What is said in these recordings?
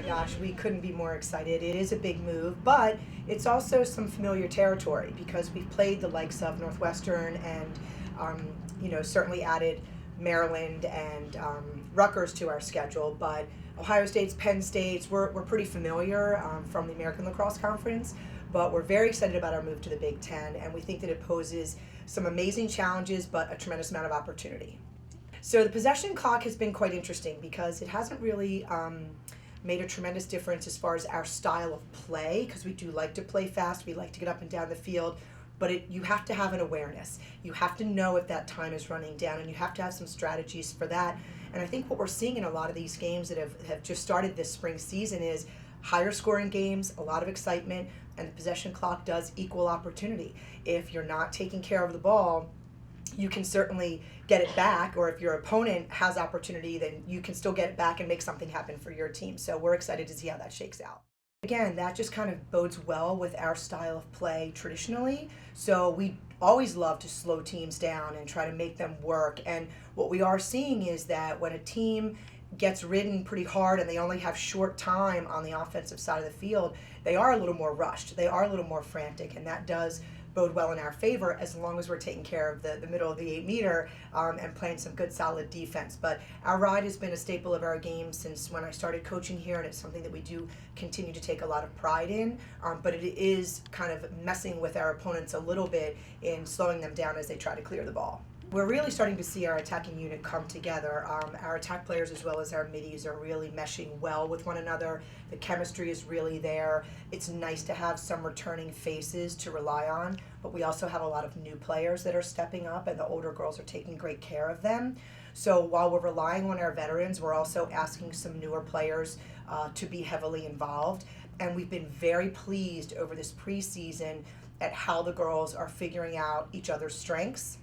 gosh, we couldn't be more excited. It is a big move, but it's also some familiar territory because we've played the likes of Northwestern and, certainly added Maryland and Rutgers to our schedule. But Ohio State's, Penn State's, we're pretty familiar from the American Lacrosse Conference. But we're very excited about our move to the Big Ten, and we think that it poses some amazing challenges, but a tremendous amount of opportunity. So the possession clock has been quite interesting because it hasn't really made a tremendous difference as far as our style of play, because we do like to play fast, we like to get up and down the field, but you have to have an awareness. You have to know if that time is running down, and you have to have some strategies for that. And I think what we're seeing in a lot of these games that have just started this spring season is higher scoring games, a lot of excitement, and the possession clock does equal opportunity. If you're not taking care of the ball, you can certainly get it back, or if your opponent has opportunity, then you can still get it back and make something happen for your team. So we're excited to see how that shakes out. Again, that just kind of bodes well with our style of play traditionally. So we always love to slow teams down and try to make them work. And what we are seeing is that when a team gets ridden pretty hard and they only have short time on the offensive side of the field, they are a little more rushed, they are a little more frantic, and that does bode well in our favor as long as we're taking care of the middle of the 8-meter and playing some good solid defense. But our ride has been a staple of our game since when I started coaching here, and it's something that we do continue to take a lot of pride in, but it is kind of messing with our opponents a little bit in slowing them down as they try to clear the ball. We're really starting to see our attacking unit come together. Our attack players as well as our middies are really meshing well with one another. The chemistry is really there. It's nice to have some returning faces to rely on, but we also have a lot of new players that are stepping up, and the older girls are taking great care of them. So while we're relying on our veterans, we're also asking some newer players to be heavily involved. And we've been very pleased over this preseason at how the girls are figuring out each other's strengths.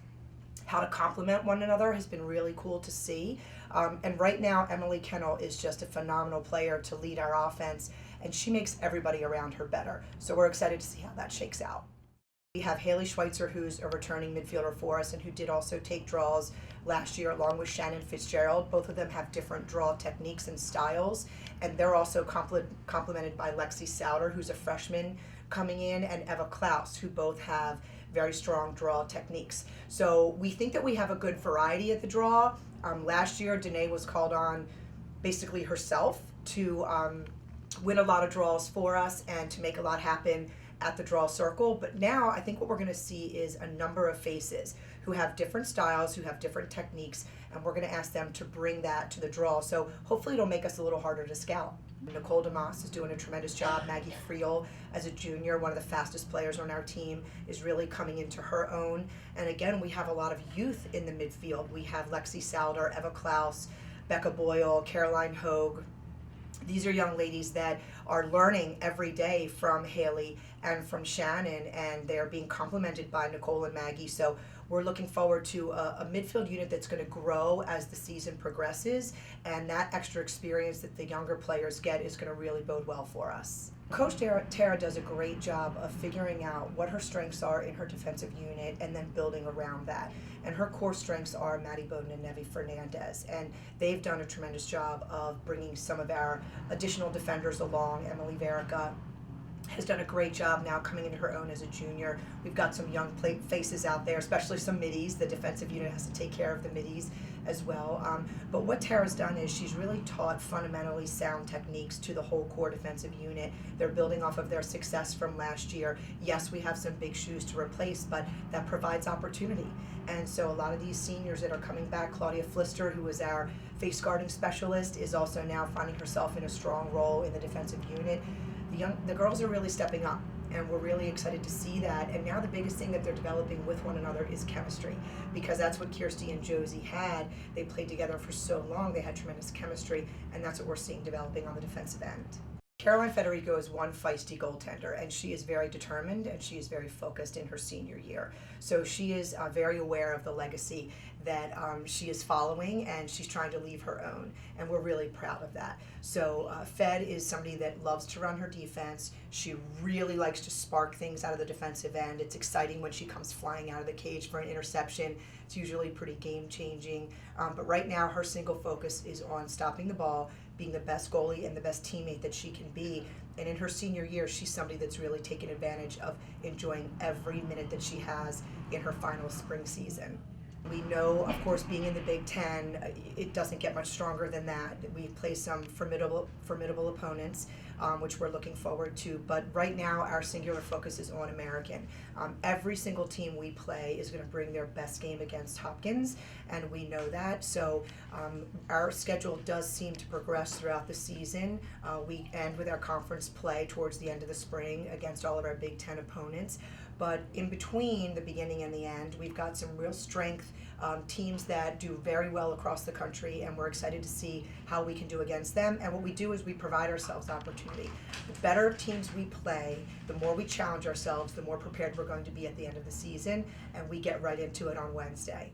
How to complement one another has been really cool to see. And right now, Emily Kennel is just a phenomenal player to lead our offense, and she makes everybody around her better. So we're excited to see how that shakes out. We have Hayley Schweitzer, who's a returning midfielder for us and who did also take draws last year along with Shannon Fitzgerald. Both of them have different draw techniques and styles, and they're also complemented by Lexi Souter, who's a freshman coming in, and Eva Klaus, who both have very strong draw techniques. So we think that we have a good variety at the draw. Last year, Danae was called on basically herself to win a lot of draws for us and to make a lot happen at the draw circle. But now I think what we're gonna see is a number of faces who have different styles, who have different techniques, and we're gonna ask them to bring that to the draw. So hopefully it'll make us a little harder to scout. Nicole DeMoss is doing a tremendous job. Maggie Friel, as a junior, one of the fastest players on our team, is really coming into her own. And again, we have a lot of youth in the midfield. We have Lexi Souter, Eva Klaus, Becca Boyle, Caroline Hogue. These are young ladies that are learning every day from Hayley and from Shannon, and they're being complemented by Nicole and Maggie. So we're looking forward to a midfield unit that's going to grow as the season progresses, and that extra experience that the younger players get is going to really bode well for us. Coach Tara does a great job of figuring out what her strengths are in her defensive unit and then building around that. And her core strengths are Maddie Bowden and Nevi Fernandez, and they've done a tremendous job of bringing some of our additional defenders along. Emily Verica has done a great job now coming into her own as a junior. We've got some young faces out there, especially some middies. The defensive unit has to take care of the middies as well. But what Tara's done is she's really taught fundamentally sound techniques to the whole core defensive unit. They're building off of their success from last year. Yes, we have some big shoes to replace, but that provides opportunity. And so a lot of these seniors that are coming back, Claudia Flister, who is our face guarding specialist, is also now finding herself in a strong role in the defensive unit. The girls are really stepping up, and we're really excited to see that. And now the biggest thing that they're developing with one another is chemistry, because that's what Kirsty and Josie had. They played together for so long, they had tremendous chemistry, and that's what we're seeing developing on the defensive end. Caroline Federico is one feisty goaltender, and she is very determined and she is very focused in her senior year. So she is very aware of the legacy that she is following, and she's trying to leave her own, and we're really proud of that. So Fed is somebody that loves to run her defense. She really likes to spark things out of the defensive end. It's exciting when she comes flying out of the cage for an interception. It's usually pretty game-changing. But right now, her single focus is on stopping the ball, being the best goalie and the best teammate that she can be. And in her senior year, she's somebody that's really taken advantage of enjoying every minute that she has in her final spring season. We know, of course, being in the Big Ten, it doesn't get much stronger than that. We play some formidable opponents, which we're looking forward to. But right now, our singular focus is on American. Every single team we play is going to bring their best game against Hopkins, and we know that. So our schedule does seem to progress throughout the season. We end with our conference play towards the end of the spring against all of our Big Ten opponents. But in between the beginning and the end, we've got some real strength, teams that do very well across the country, and we're excited to see how we can do against them. And what we do is we provide ourselves opportunity. The better teams we play, the more we challenge ourselves, the more prepared we're going to be at the end of the season, and we get right into it on Wednesday.